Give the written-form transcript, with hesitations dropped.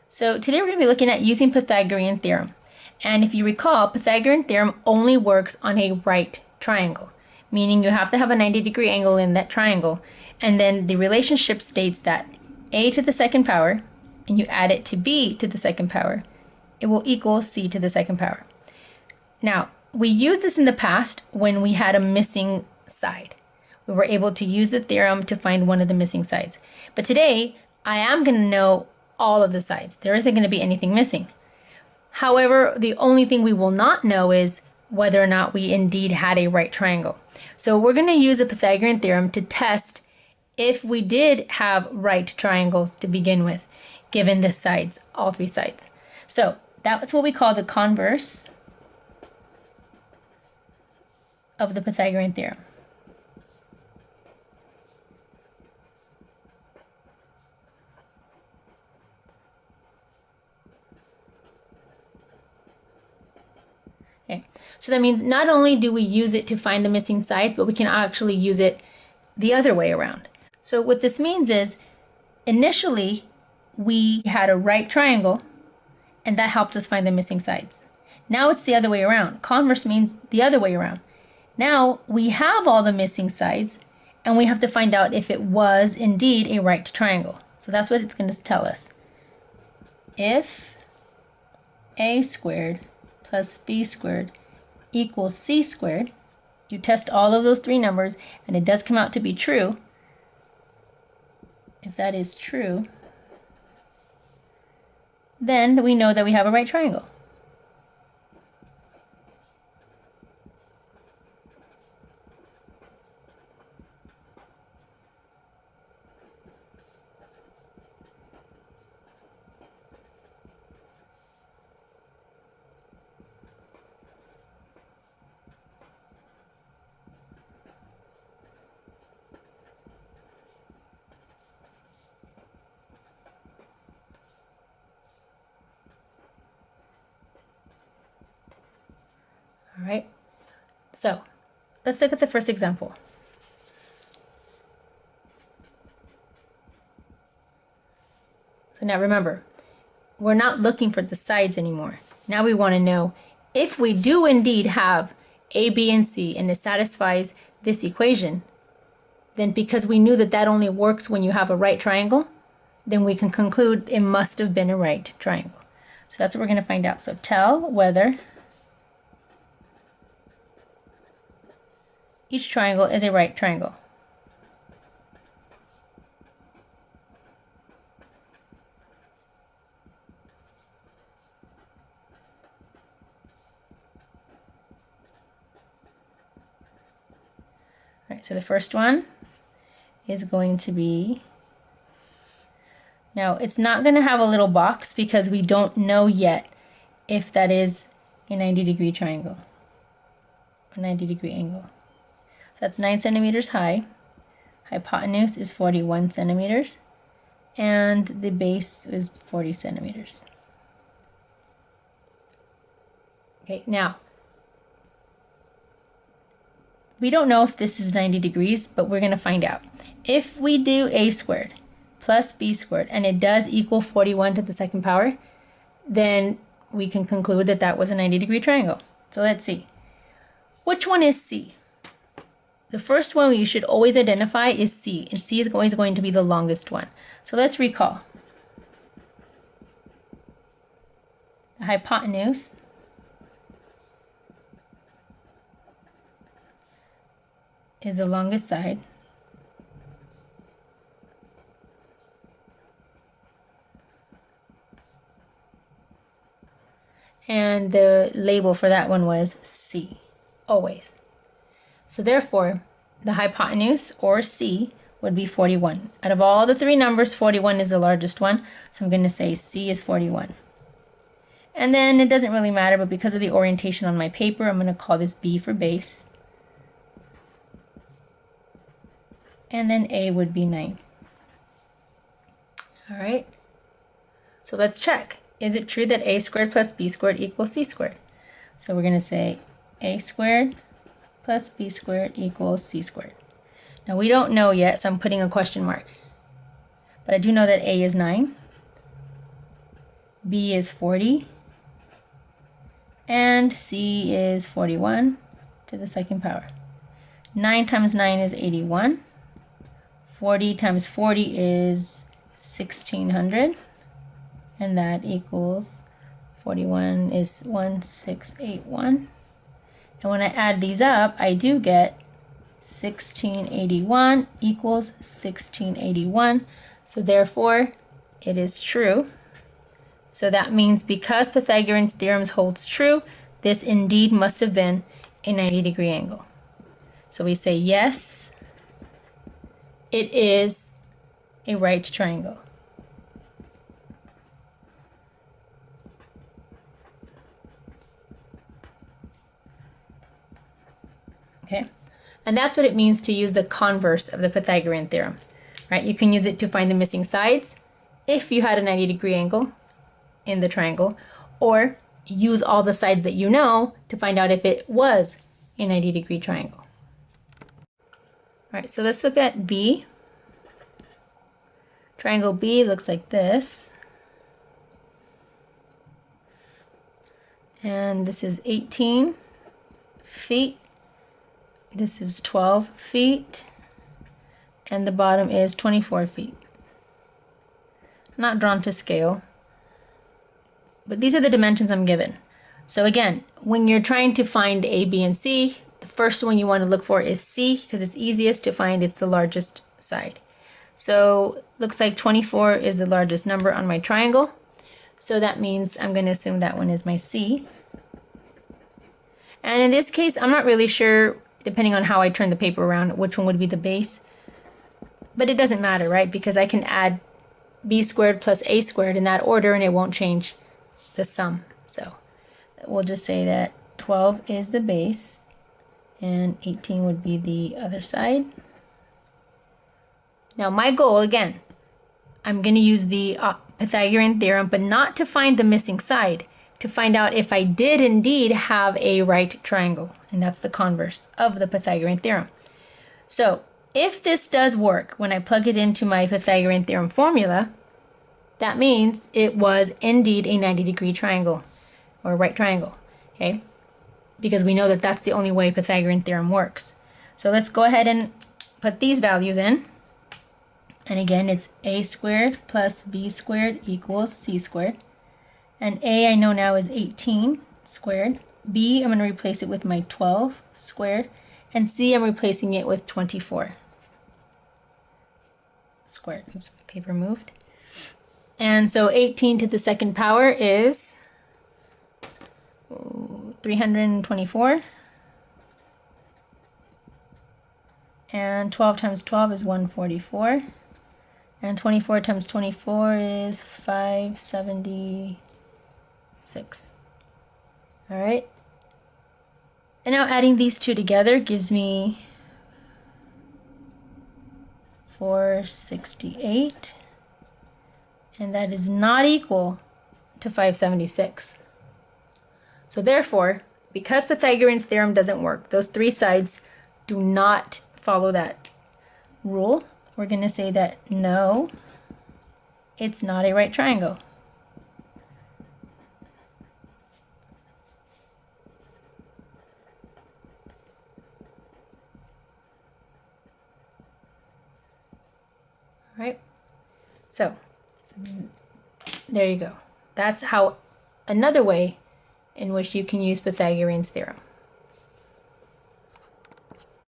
So today we're going to be looking at using Pythagorean theorem. And if you recall, Pythagorean theorem only works on a right triangle, meaning you have to have a 90-degree angle in that triangle. And then the relationship states that a to the second power, and you add it to b to the second power, it will equal c to the second power. Now, we used this in the past when we had a missing side. We were able to use the theorem to find one of the missing sides. But today, I am going to know all of the sides. There isn't going to be anything missing. However, the only thing we will not know is whether or not we indeed had a right triangle. So we're going to use the Pythagorean theorem to test if we did have right triangles to begin with, given the sides, all three sides. So that's what we call the converse of the Pythagorean theorem. Okay, so that means not only do we use it to find the missing sides, but we can actually use it the other way around. So what this means is, initially, we had a right triangle, and that helped us find the missing sides. Now it's the other way around. Converse means the other way around. Now we have all the missing sides, and we have to find out if it was indeed a right triangle. So that's what it's going to tell us. If a squared plus b squared equals c squared, you test all of those three numbers and it does come out to be true. If that is true, then we know that we have a right triangle. All right, so let's look at the first example. So now remember, we're not looking for the sides anymore. Now we want to know if we do indeed have a, b, and c, and it satisfies this equation, then because we knew that that only works when you have a right triangle, then we can conclude it must have been a right triangle. So that's what we're going to find out. So tell whether each triangle is a right triangle. All right, so the first one is going to be, now it's not going to have a little box because we don't know yet if that is a 90-degree triangle, a 90-degree angle. So that's 9 centimeters high, hypotenuse is 41 centimeters, and the base is 40 centimeters. Okay, now, we don't know if this is 90 degrees, but we're going to find out. If we do a squared plus b squared, and it does equal 41 to the second power, then we can conclude that that was a 90-degree triangle. So let's see. Which one is c? The first one you should always identify is c, and c is always going to be the longest one. So let's recall. The hypotenuse is the longest side. And the label for that one was c, always. So therefore, the hypotenuse, or c, would be 41. Out of all the three numbers, 41 is the largest one, so I'm going to say c is 41. And then it doesn't really matter, but because of the orientation on my paper, I'm going to call this b for base. And then a would be 9. All right, so let's check. Is it true that a squared plus b squared equals c squared? So we're going to say a squared plus b squared equals c squared. Now we don't know yet, so I'm putting a question mark. But I do know that a is 9 B is 40, and C is 41 to the second power. 9 times 9 is 81. 40 times 40 is 1600, and that equals 41 is 1681. And when I add these up, I do get 1681 equals 1681. So therefore, it is true. So that means because Pythagorean's theorem holds true, this indeed must have been a 90-degree angle. So we say yes, it is a right triangle. Okay, and that's what it means to use the converse of the Pythagorean theorem, right? You can use it to find the missing sides if you had a 90-degree angle in the triangle, or use all the sides that you know to find out if it was a 90-degree triangle. All right, so let's look at B. Triangle B looks like this. And this is 18 feet. This is 12 feet. And the bottom is 24 feet. Not drawn to scale, but these are the dimensions I'm given. So again, when you're trying to find A, B, and C, the first one you want to look for is C because it's easiest to find. It's the largest side. So looks like 24 is the largest number on my triangle. So that means I'm going to assume that one is my C. And in this case, I'm not really sure, depending on how I turn the paper around, which one would be the base. But it doesn't matter, right? Because I can add B squared plus A squared in that order and it won't change the sum. So we'll just say that 12 is the base and 18 would be the other side. Now my goal, again, I'm going to use the Pythagorean theorem, but not to find the missing side, to find out if I did indeed have a right triangle. And that's the converse of the Pythagorean theorem. So if this does work when I plug it into my Pythagorean theorem formula, that means it was indeed a 90-degree triangle or right triangle, okay? Because we know that that's the only way Pythagorean theorem works. So let's go ahead and put these values in. And again, it's A squared plus B squared equals C squared. And A I know now is 18 squared. B, I'm going to replace it with my 12 squared. And C, I'm replacing it with 24 squared. Oops, my paper moved. And so 18 to the second power is 324. And 12 times 12 is 144. And 24 times 24 is 576. All right. And now adding these two together gives me 468. And that is not equal to 576. So therefore, because Pythagorean's theorem doesn't work, those three sides do not follow that rule, we're going to say that no, it's not a right triangle. All right, so there you go. That's how another way in which you can use Pythagorean's theorem.